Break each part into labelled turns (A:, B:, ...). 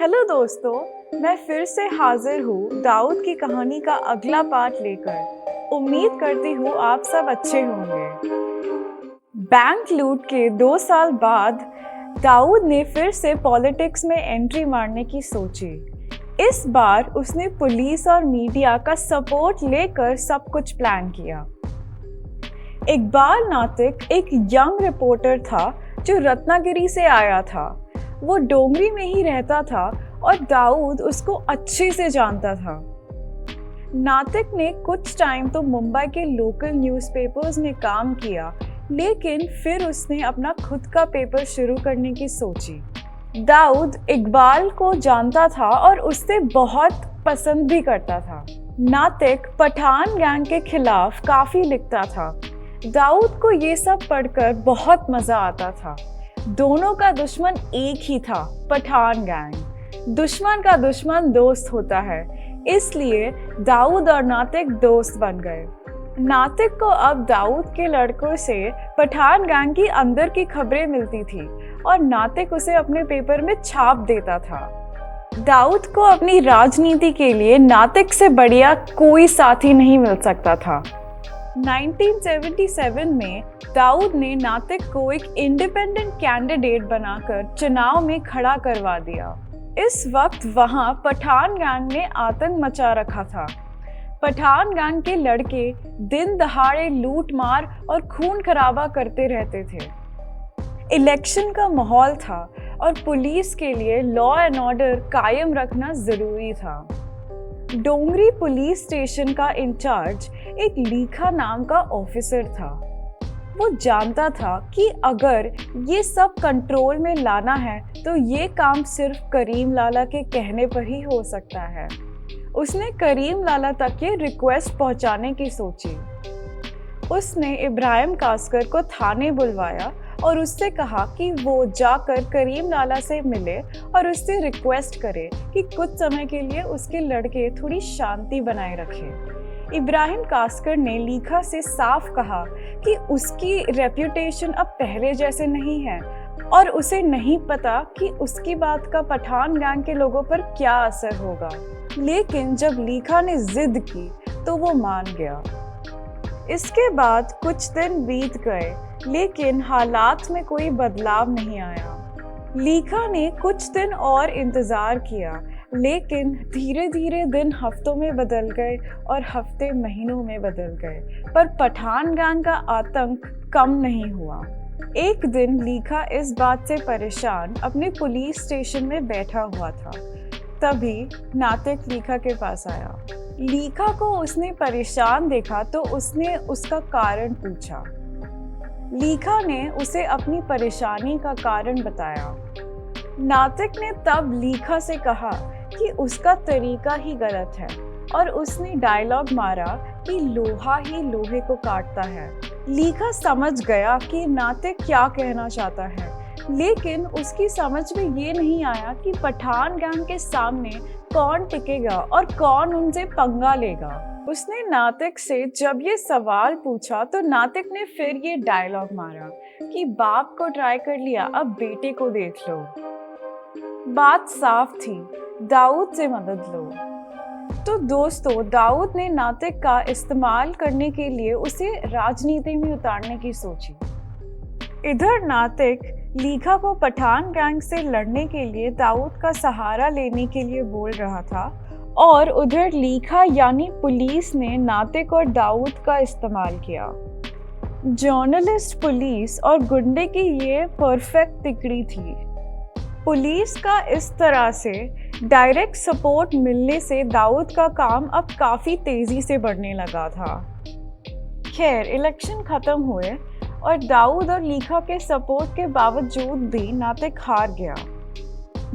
A: Hello दोस्तों, मैं फिर से हाजिर हूँ दाऊद की कहानी का अगला पार्ट लेकर। उम्मीद करती हूँ आप सब अच्छे होंगे। बैंक लूट के 2 साल बाद दाऊद ने फिर से पॉलिटिक्स में एंट्री मारने की सोची। इस बार उसने पुलिस और मीडिया का सपोर्ट लेकर सब कुछ प्लान किया। इकबाल नातिक एक यंग रिपोर्टर था जो रत्नागिरी से आया था। वो डोंगरी में ही रहता था और दाऊद उसको अच्छे से जानता था। नातिक ने कुछ टाइम तो मुंबई के लोकल न्यूज़पेपर्स में काम किया, लेकिन फिर उसने अपना खुद का पेपर शुरू करने की सोची। दाऊद इकबाल को जानता था और उससे बहुत पसंद भी करता था। नातिक पठान गैंग के खिलाफ काफ़ी लिखता था। दाऊद को ये सब पढ़कर बहुत मज़ा आता था। दोनों का दुश्मन एक ही था, पठान गैंग। दुश्मन का दुश्मन दोस्त होता है, इसलिए दाऊद और नातिक दोस्त बन गए। नातिक को अब दाऊद के लड़कों से पठान गैंग की अंदर की खबरें मिलती थी और नातिक उसे अपने पेपर में छाप देता था। दाऊद को अपनी राजनीति के लिए नातिक से बढ़िया कोई साथी नहीं मिल सकता था। 1977 में दाऊद ने नातिक को एक इंडिपेंडेंट कैंडिडेट बनाकर चुनाव में खड़ा करवा दिया। इस वक्त वहां पठान गैंग ने आतंक मचा रखा था। पठान गैंग के लड़के दिन दहाड़े लूट मार और खून खराबा करते रहते थे। इलेक्शन का माहौल था और पुलिस के लिए लॉ एंड ऑर्डर कायम रखना जरूरी था। डोंगरी पुलिस स्टेशन का इंचार्ज एक लीखा नाम का ऑफिसर था। वो जानता था कि अगर ये सब कंट्रोल में लाना है तो ये काम सिर्फ करीम लाला के कहने पर ही हो सकता है। उसने करीम लाला तक ये रिक्वेस्ट पहुंचाने की सोची। उसने इब्राहिम कास्कर को थाने बुलवाया और उससे कहा कि वो जाकर करीम लाला से मिले और उससे रिक्वेस्ट करे कि कुछ समय के लिए उसके लड़के थोड़ी शांति बनाए रखें। इब्राहिम कास्कर ने लीखा से साफ कहा कि उसकी रेप्यूटेशन अब पहले जैसे नहीं है और उसे नहीं पता कि उसकी बात का पठान गैंग के लोगों पर क्या असर होगा। लेकिन जब लीखा ने जिद की तो वो मान गया। इसके बाद कुछ दिन बीत गए, लेकिन हालात में कोई बदलाव नहीं आया। लीखा ने कुछ दिन और इंतज़ार किया, लेकिन धीरे धीरे दिन हफ्तों में बदल गए और हफ्ते महीनों में बदल गए, पर पठान गैंग का आतंक कम नहीं हुआ। एक दिन लीखा इस बात से परेशान अपने पुलिस स्टेशन में बैठा हुआ था। तभी नातिक लीखा के पास आया। लीखा को उसने परेशान देखा तो उसने उसका कारण पूछा। लीखा ने उसे अपनी परेशानी का कारण बताया। नातिक ने तब लीखा से कहा कि उसका तरीका ही गलत है और उसने डायलॉग मारा कि लोहा ही लोहे को काटता है। लीखा समझ गया कि नातिक क्या कहना चाहता है, लेकिन उसकी समझ में ये नहीं आया कि पठान गैंग के सामने कौन टिकेगा और कौन उनसे पंगा लेगा। उसने नातिक से जब ये सवाल पूछा तो नातिक ने फिर ये डायलॉग मारा कि बाप को ट्राई कर लिया, अब बेटे को देख लो। बात साफ थी, दाऊद से मदद लो। तो दोस्तों, दाऊद ने नातिक का इस्तेमाल करने के लिए उसे राजनीति में उतारने की सोची। इधर नातिक लीखा को पठान गैंग से लड़ने के लिए दाऊद का सहारा लेने के लिए बोल रहा था और उधर लीखा यानी पुलिस ने नातिक और दाऊद का इस्तेमाल किया। जर्नलिस्ट, पुलिस और गुंडे की ये परफेक्ट तिकड़ी थी। पुलिस का इस तरह से डायरेक्ट सपोर्ट मिलने से दाऊद का काम अब काफ़ी तेज़ी से बढ़ने लगा था। खैर, इलेक्शन ख़त्म हुए और दाऊद और लीखा के सपोर्ट के बावजूद भी नातिक हार गया।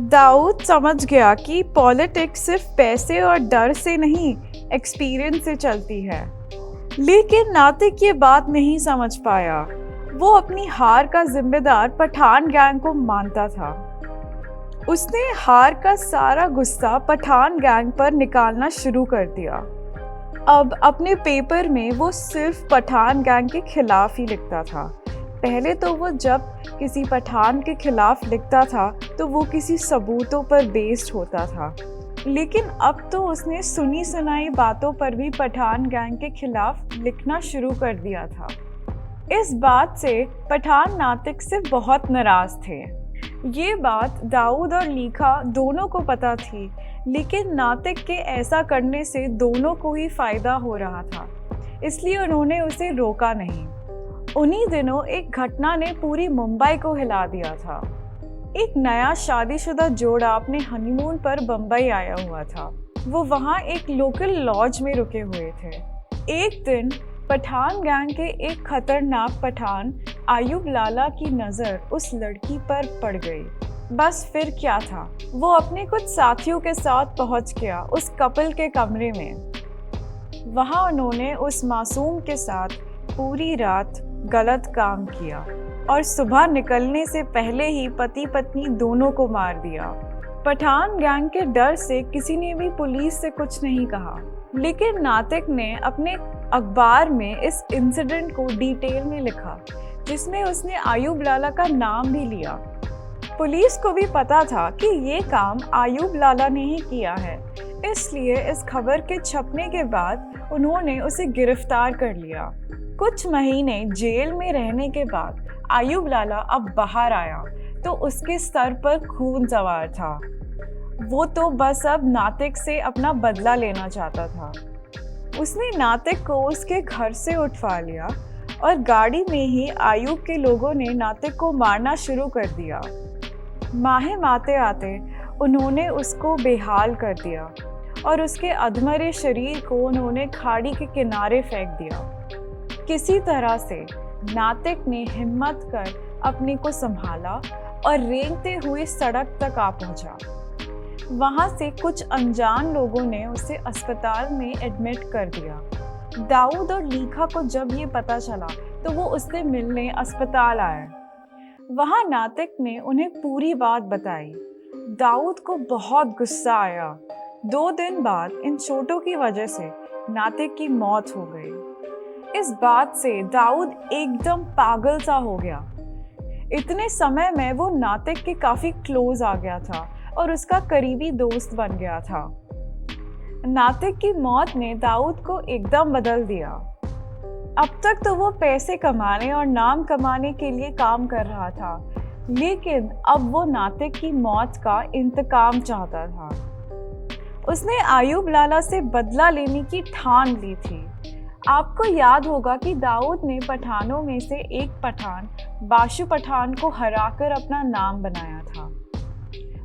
A: दाऊद समझ गया कि पॉलिटिक्स सिर्फ पैसे और डर से नहीं, एक्सपीरियंस से चलती है। लेकिन नातिक ये बात नहीं समझ पाया। वो अपनी हार का जिम्मेदार पठान गैंग को मानता था। उसने हार का सारा गुस्सा पठान गैंग पर निकालना शुरू कर दिया। अब अपने पेपर में वो सिर्फ पठान गैंग के खिलाफ ही लिखता था। पहले तो वो जब किसी पठान के खिलाफ लिखता था तो वो किसी सबूतों पर बेस्ड होता था, लेकिन अब तो उसने सुनी सुनाई बातों पर भी पठान गैंग के खिलाफ लिखना शुरू कर दिया था। इस बात से पठान नातिक से बहुत नाराज थे। ये बात दाऊद और लीखा दोनों को पता थी, लेकिन नातिक के ऐसा करने से दोनों को ही फायदा हो रहा था, इसलिए उन्होंने उसे रोका नहीं। उन्हीं दिनों एक घटना ने पूरी मुंबई को हिला दिया था। एक नया शादीशुदा जोड़ा अपने हनीमून पर बम्बई आया हुआ था। वो वहाँ एक लोकल लॉज में रुके हुए थे। एक दिन पठान गैंग के एक खतरनाक पठान आयुब लाला की नज़र उस लड़की पर पड़ गई। बस फिर क्या था, वो अपने कुछ साथियों के साथ पहुंच गया उस कपल के कमरे में। वहां उन्होंने उस मासूम के साथ पूरी रात गलत काम किया और सुबह निकलने से पहले ही पति पत्नी दोनों को मार दिया। पठान गैंग के डर से किसी ने भी पुलिस से कुछ नहीं कहा, लेकिन नातिक ने अपने अखबार में इस इंसिडेंट को डिटेल में लिखा, जिसमें उसने आयुब लाला का नाम भी लिया। पुलिस को भी पता था कि ये काम आयुब लाला ने ही किया है, इसलिए इस खबर के छपने के बाद उन्होंने उसे गिरफ्तार कर लिया। कुछ महीने जेल में रहने के बाद आयुब लाला अब बाहर आया तो उसके सर पर खून सवार था। वो तो बस अब नातिक से अपना बदला लेना चाहता था। उसने नातिक को उसके घर से उठवा लिया और गाड़ी में ही आयुब के लोगों ने नातिक को मारना शुरू कर दिया। माहे आते आते उन्होंने उसको बेहाल कर दिया और उसके अधमरे शरीर को उन्होंने खाड़ी के किनारे फेंक दिया। किसी तरह से नातिक ने हिम्मत कर अपने को संभाला और रेंगते हुए सड़क तक आ पहुंचा। वहां से कुछ अनजान लोगों ने उसे अस्पताल में एडमिट कर दिया। दाऊद और लीखा को जब ये पता चला तो वो उससे मिलने अस्पताल आए। वहां नातिक ने उन्हें पूरी बात बताई। दाऊद को बहुत गुस्सा आया। 2 दिन बाद इन चोटों की वजह से नातिक की मौत हो गई। इस बात से दाऊद एकदम पागल सा हो गया। इतने समय में वो नातिक के काफी क्लोज आ गया था और उसका करीबी दोस्त बन गया था। नातिक की मौत ने दाऊद को एकदम बदल दिया। अब तक तो वो पैसे कमाने और नाम कमाने के लिए काम कर रहा था, लेकिन अब वो नातिक की मौत का इंतकाम चाहता था। उसने आयुब लाला से बदला लेने की ठान ली थी। आपको याद होगा कि दाऊद ने पठानों में से एक पठान बाशु पठान को हराकर अपना नाम बनाया था।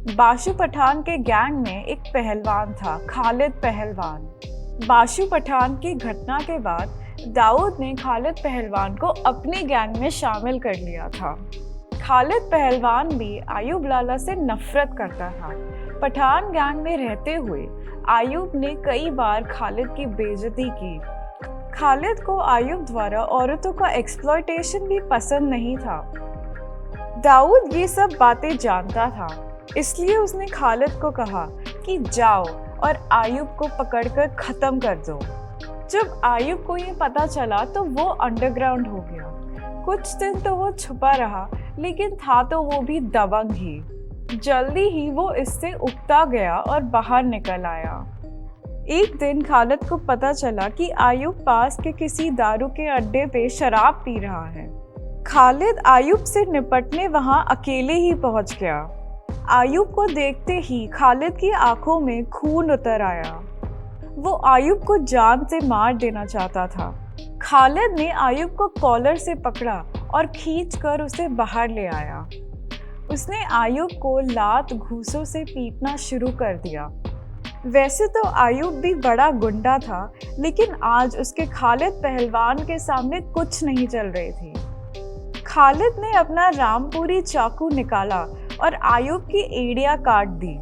A: बाशु पठान के गैंग में एक पहलवान था, खालिद पहलवान। बाशु पठान की घटना के बाद दाऊद ने खालिद पहलवान को अपने गैंग में शामिल कर लिया था। खालिद पहलवान भी आयुब लाला से नफरत करता था। पठान गैंग में रहते हुए आयुब ने कई बार खालिद की बेइज्जती की। खालिद को आयुब द्वारा औरतों का एक्सप्लॉयटेशन भी पसंद नहीं था। दाऊद ये सब बातें जानता था, इसलिए उसने खालिद को कहा कि जाओ और आयुब को पकड़कर ख़त्म कर दो। जब आयुब को ये पता चला तो वो अंडरग्राउंड हो गया। कुछ दिन तो वो छुपा रहा, लेकिन था तो वो भी दबंग ही। जल्दी ही वो इससे उकता गया और बाहर निकल आया। एक दिन खालिद को पता चला कि आयुब पास के किसी दारू के अड्डे पे शराब पी रहा है। खालिद आयुब से निपटने वहां अकेले ही पहुंच गया। आयुब को देखते ही खालिद की आंखों में खून उतर आया। वो आयुब को जान से मार देना चाहता था। खालिद ने आयुब को कॉलर से पकड़ा और खींचकर उसे बाहर ले आया। उसने आयुब को लात घूंसों से पीटना शुरू कर दिया। वैसे तो आयुब भी बड़ा गुंडा था, लेकिन आज उसके खालिद पहलवान के सामने कुछ नहीं चल रही थी। खालिद ने अपना रामपुरी चाकू निकाला और आयुब की एड़ियां काट दी।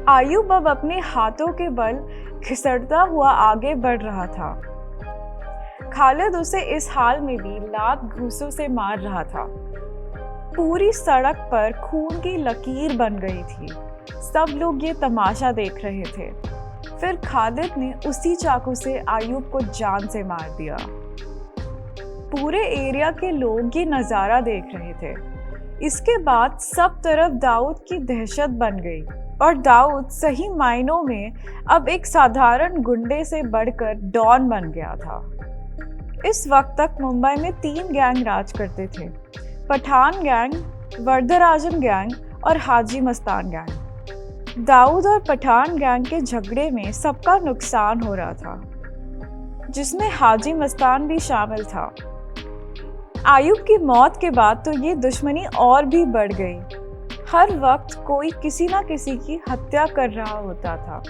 A: आयुब अब अपने हाथों के बल खिसकता हुआ आगे बढ़ रहा था। खालिद उसे इस हाल में भी लात घूंसों से मार रहा था। पूरी सड़क पर खून की लकीर बन गई थी। सब लोग ये तमाशा देख रहे थे। फिर खालिद ने उसी चाकू से आयुब को जान से मार दिया। पूरे एरिया के लोग ये नज़ारा देख रहे थे। इसके बाद सब तरफ दाऊद की दहशत बन गई और दाऊद सही मायनों में अब एक साधारण गुंडे से बढ़कर डॉन बन गया था। इस वक्त तक मुंबई में 3 गैंग राज करते थे, पठान गैंग, वरदराजन गैंग और हाजी मस्तान गैंग। दाऊद और पठान गैंग के झगड़े में सबका नुकसान हो रहा था, जिसमें हाजी मस्तान भी शामिल था। आयुब की मौत के बाद तो ये दुश्मनी और भी बढ़ गई। हर वक्त कोई किसी ना किसी की हत्या कर रहा होता था।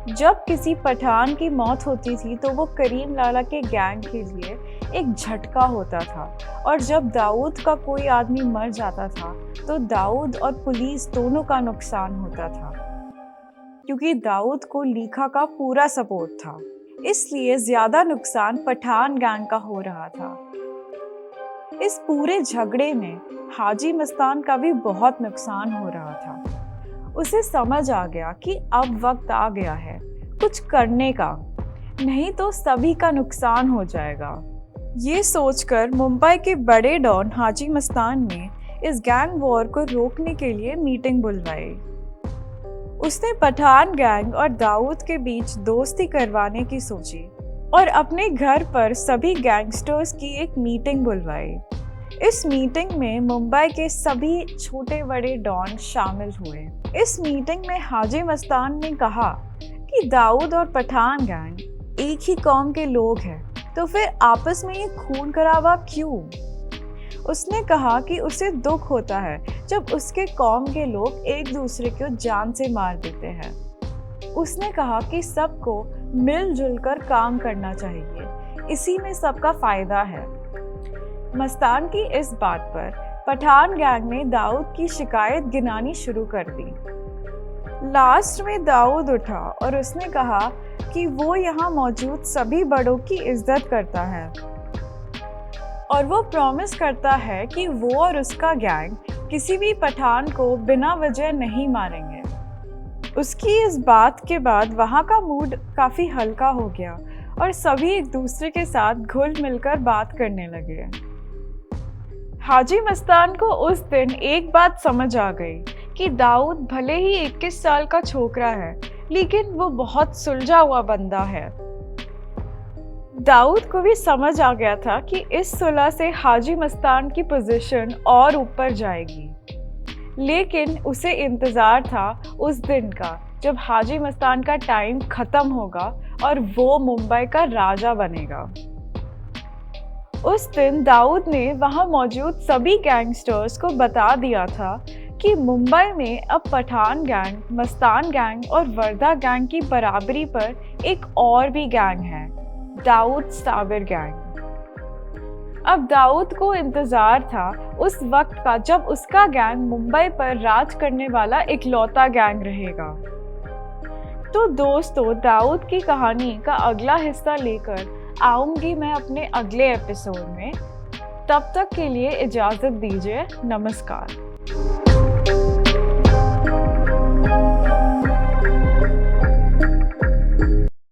A: जब किसी पठान की मौत होती थी तो वो करीम लाला के गैंग के लिए एक झटका होता था, और जब दाऊद का कोई आदमी मर जाता था तो दाऊद और पुलिस दोनों का नुकसान होता था, क्योंकि दाऊद को लीखा का पूरा सपोर्ट था। इसलिए ज्यादा नुकसान पठान गैंग का हो रहा था। इस पूरे झगड़े में हाजी मस्तान का भी बहुत नुकसान हो रहा था। उसे समझ आ गया कि अब वक्त आ गया है कुछ करने का, नहीं तो सभी का नुकसान हो जाएगा। ये सोचकर मुंबई के बड़े डॉन हाजी मस्तान ने इस गैंग वॉर को रोकने के लिए मीटिंग बुलवाई। उसने पठान गैंग और दाऊद के बीच दोस्ती करवाने की सोची और अपने घर पर सभी गैंगस्टर्स की एक मीटिंग बुलवाई। इस मीटिंग में मुंबई के सभी छोटे बड़े डॉन शामिल हुए। इस मीटिंग में हाजी मस्तान ने कहा कि दाऊद और पठान गैंग एक ही कौम के लोग हैं, तो फिर आपस में ये खून खराबा क्यों? उसने कहा कि उसे दुख होता है जब उसके कौम के लोग एक दूसरे को जान से मार देते हैं। उसने कहा कि सबको मिलजुल कर काम करना चाहिए, इसी में सबका फायदा है। मस्तान की इस बात पर पठान गैंग ने दाऊद की शिकायत गिनानी शुरू कर दी। लास्ट में दाऊद उठा और उसने कहा कि वो यहाँ मौजूद सभी बड़ों की इज्जत करता है और वो प्रॉमिस करता है कि वो और उसका गैंग किसी भी पठान को बिना वजह नहीं मारेंगे। उसकी इस बात के बाद वहाँ का मूड काफ़ी हल्का हो गया और सभी एक दूसरे के साथ घुल मिलकर बात करने लगे। हाजी मस्तान को उस दिन एक बात समझ आ गई कि दाऊद भले ही 21 साल का छोकरा है, लेकिन वो बहुत सुलझा हुआ बंदा है। दाऊद को भी समझ आ गया था कि इस सुलह से हाजी मस्तान की पोजीशन और ऊपर जाएगी, लेकिन उसे इंतज़ार था उस दिन का जब हाजी मस्तान का टाइम ख़त्म होगा और वो मुंबई का राजा बनेगा। उस दिन दाऊद ने वहाँ मौजूद सभी गैंगस्टर्स को बता दिया था कि मुंबई में अब पठान गैंग, मस्तान गैंग और वर्दा गैंग की बराबरी पर एक और भी गैंग है, दाऊद साबिर गैंग। अब दाऊद को इंतज़ार था उस वक्त का जब उसका गैंग मुंबई पर राज करने वाला इकलौता गैंग रहेगा। तो दोस्तों, दाऊद की कहानी का अगला हिस्सा लेकर आऊँगी मैं अपने अगले एपिसोड में। तब तक के लिए इजाज़त दीजिए। नमस्कार।